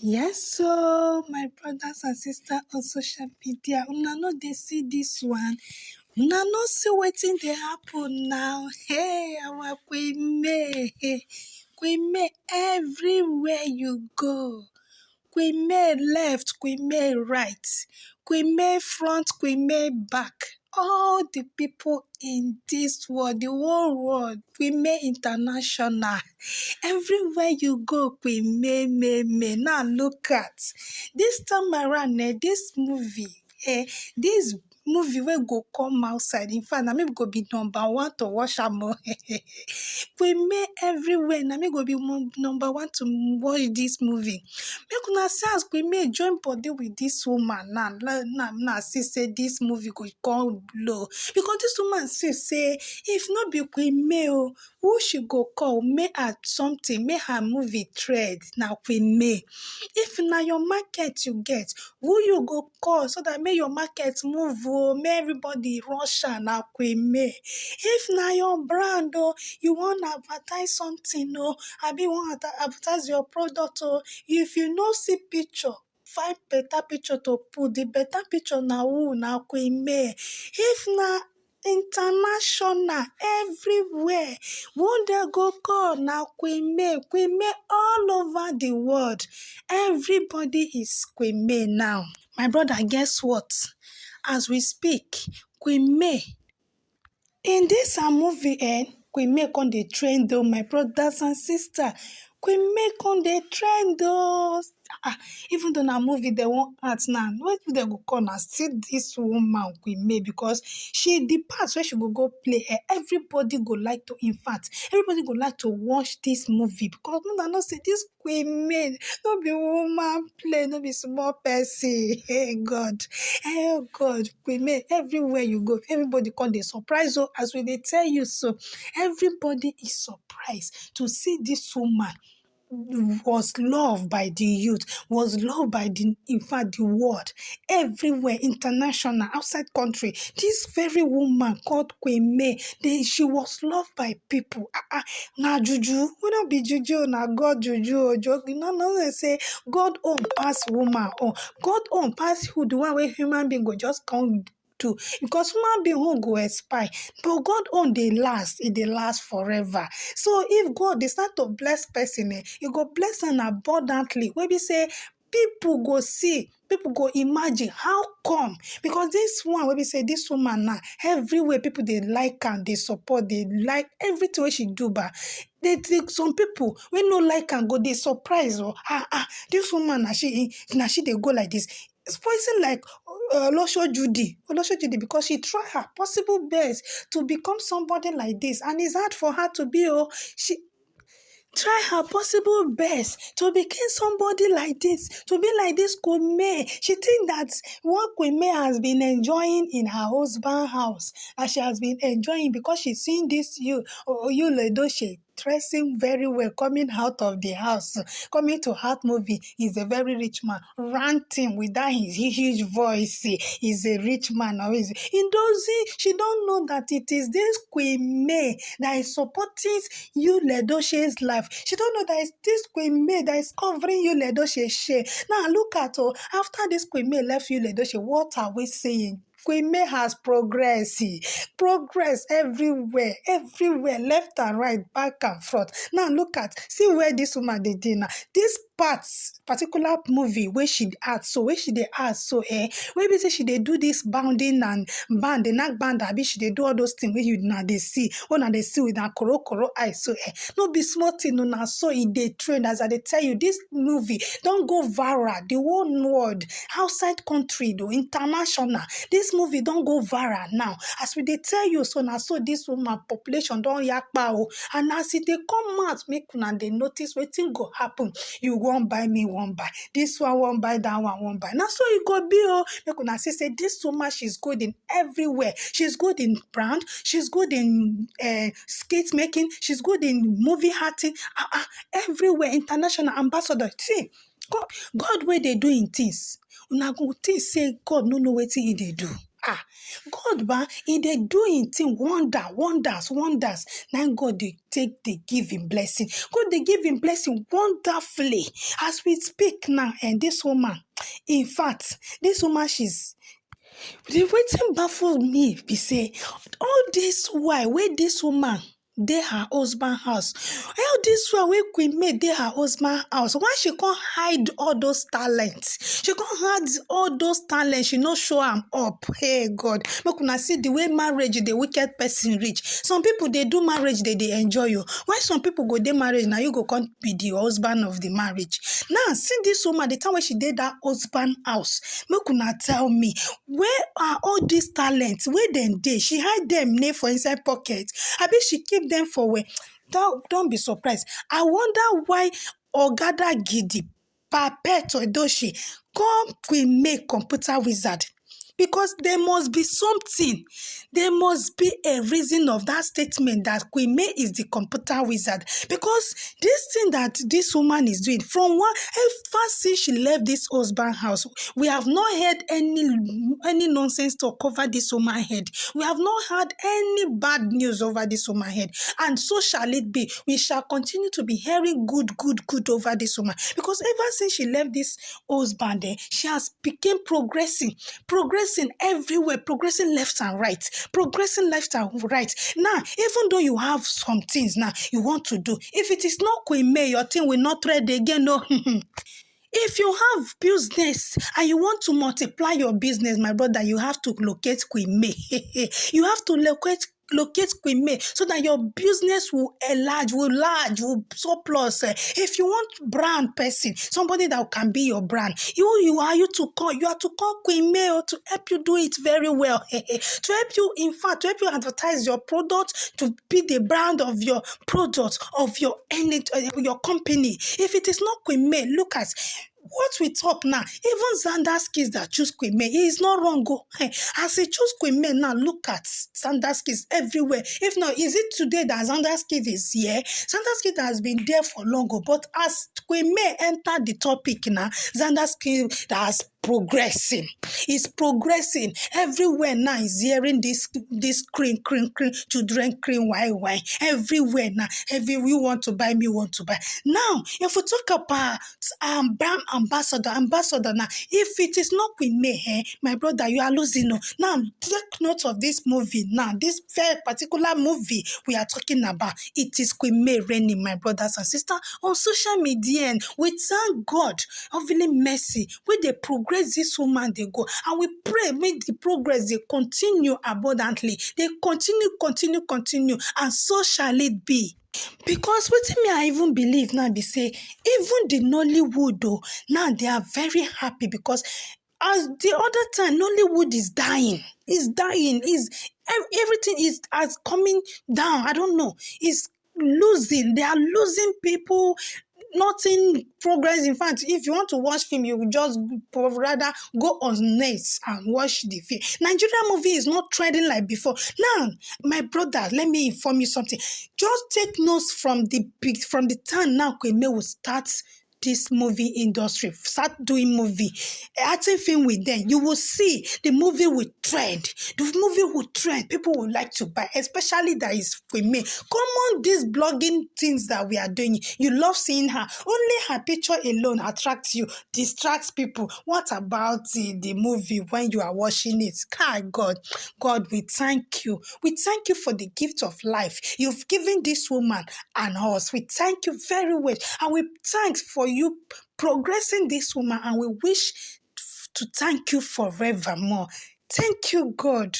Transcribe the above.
Yes, so my brothers and sisters on social media, una no dey see this one. Una no see wetin dey happen now. Hey, our Queen May. Hey, Queen May, everywhere you go. Queen May left, Queen May right, Queen May front, Queen May back. All the people in this world, the whole world, Queen May International. Everywhere you go, Queen May. Now look at this time around, this movie, this movie wey go come outside. In fact, na me go be number one to watch am. Queen May everywhere. Na me go be number one to watch this movie. Make una see as Queen May join body with this woman now see say this movie go come blow. Because this woman see say if not be Queen May, who she go call? May her something, make her movie trend. Now Queen May. If na your market you get, who you go call so that may your market move, may everybody rush her? Now Queen May. If na your brand, you want advertise something, abi you want advertise your product, if you no see picture, find better picture to put. The better picture na who? Na Queen May. If na international, everywhere, who dey go call? Na Queen May. Queen May all over the world. Everybody is Queen May now. My brother, guess what? As we speak, Queen May in this movie, Queen May come dey trend though, my brothers and sisters. Queen May come dey trend though. Even though na movie they wan act now, wetin dem go call na still this woman Queen May, because the part where she go play, everybody go like to, in fact, everybody go like to watch this movie, because una know say this Queen May no be woman play, no be small person. Hey God, Queen May, everywhere you go, everybody come dey surprise. So as we dey tell you, so everybody is surprised to see this woman was loved by the youth, was loved by in fact the world, everywhere, international, outside country. This very woman called Queen May, she was loved by people. Na juju, we don't be juju, na God juju. Joke, no, say God own pass woman own. God own pass who, the one where human being go just come to, because human being who go expire, but God own they last, they last forever. So if God dey start to bless person, you go bless am abundantly. When we say people go see, people go imagine how come, because this one wey be say this woman now, everywhere people they like and they support, they like everything wey she do, but they think some people wey no like and go they surprise, this woman na she they go like this. It's poison like Olosho Judy, because she tried her possible best to become somebody like this, and it's hard for her to be. She try her possible best to become somebody like this, to be like this Queen May. She think that what Queen May has been enjoying in her husband's house, and she has been enjoying because she's seen this Yul Edochie dressing very well, coming out of the house, coming to Heart movie. He's a very rich man, ranting with that his huge voice. He's a rich man. She don't know that it is this Queen May that is supporting Yul Edochie's life. She don't know that it's this Queen May that is covering Yul Edochie's share. Now look at her. After this Queen May left Yul Edochie, what are we saying? Queen May has progress everywhere, left and right, back and front. Now look at, see where this woman dey now. This particular movie where she act so, where she dey act so, where we say she dey do this bounding and band, the knack band, abi she dey do all those things where you now they see, when they see with a koro eye, so no be small thing, no na so it dey trend. As I dey tell you, this movie don't go viral, the whole world, outside country though, international. This movie don't go viral now. As we dey tell you, so na so this woman population don't yakpa, and as it dey come out, make una dey notice wetin go happen. You won't buy, me won't buy. This one won't buy, that one won't buy. Now so it go be, make una say this woman, she's good in everywhere. She's good in brand. She's good in skate making. She's good in movie acting. Everywhere, international ambassador. See, God where they doing things. Una go think say God no know wetin he dey do. God ba, he dey do him thing, wonders. Now God they give him blessing. God they give him blessing wonderfully. As we speak now, and this woman, in fact, this woman, the wetin baffle me be say all this while wey this woman dey her husband house, all this while wey Queen May dey her husband house, why she can't hide all those talents? She can't hide all those talents. She no show am up. Hey God, make una see the way marriage the wicked person reach. Some people they do marriage they enjoy you. Why some people go dey marriage now you go come be the husband of the marriage. Now see this woman the time when she did that husband house, make una tell me where are all these talents? Where dem dey? She hide them near for inside pocket. Abi she keep them for where? Don't be surprised. I wonder why Ogada Gidi, Papet Odoshi, come Queen May computer wizard. Because there must be something. There must be a reason of that statement that Queen May is the computer wizard. Because this thing that this woman is doing, from ever since she left this husband house, we have not heard any nonsense to cover this woman's head. We have not had any bad news over this woman's head. And so shall it be. We shall continue to be hearing good over this woman. Because ever since she left this husband, she has become progressing everywhere, progressing left and right. Now, even though you have some things now you want to do, if it is not Queen May, your thing will not trade again. No. If you have business and you want to multiply your business, my brother, you have to locate Queen May. You have to locate Queen May so that your business will enlarge, will surplus. If you want brand person, somebody that can be your brand, you are to call Queen May to help you do it very well. To help you, in fact, to help you advertise your product, to be the brand of your product, of your company. If it is not Queen May, look at what we talk now. Even Xander's kids that choose Queen May, he is not wrong. As he choose Queen May now, look at Xander's kids everywhere. If not, is it today that Xander's kids is here? Xander's kids has been there for long, but as Queen May entered the topic now, Xander's kids has progressing. It's progressing everywhere now. Is hearing this cream, children cream, why everywhere now. You want to buy, me want to buy. Now, if we talk about brand ambassador now, if it is not Queen May, my brother, you are losing. Now, take note of this movie. Now, this very particular movie we are talking about, it is Queen May reigning, my brothers and sisters, on social media. And we thank God of really mercy with the progress this woman they go, and we pray make the progress they continue abundantly. They continue, and so shall it be. Because what me I even believe now, they say even the Nollywood though now they are very happy because as the other time Nollywood is dying, everything is as coming down. I don't know, is losing. They are losing people. Nothing progress. In fact, if you want to watch film, you will just rather go on Netflix and watch the film. Nigerian movie is not trending like before. Now, my brother, let me inform you something. Just take notes from the time now Queen May will start this movie industry, start doing movie, acting film with them. You will see the movie will trend. The movie will trend. People will like to buy, especially that is Queen May. Come on, these blogging things that we are doing. You love seeing her. Only her picture alone attracts you, distracts people. What about the movie when you are watching it? God, we thank you. We thank you for the gift of life you've given this woman and us. We thank you very much, and we thank for you progressing this woman, and we wish to thank you forevermore. Thank you, God.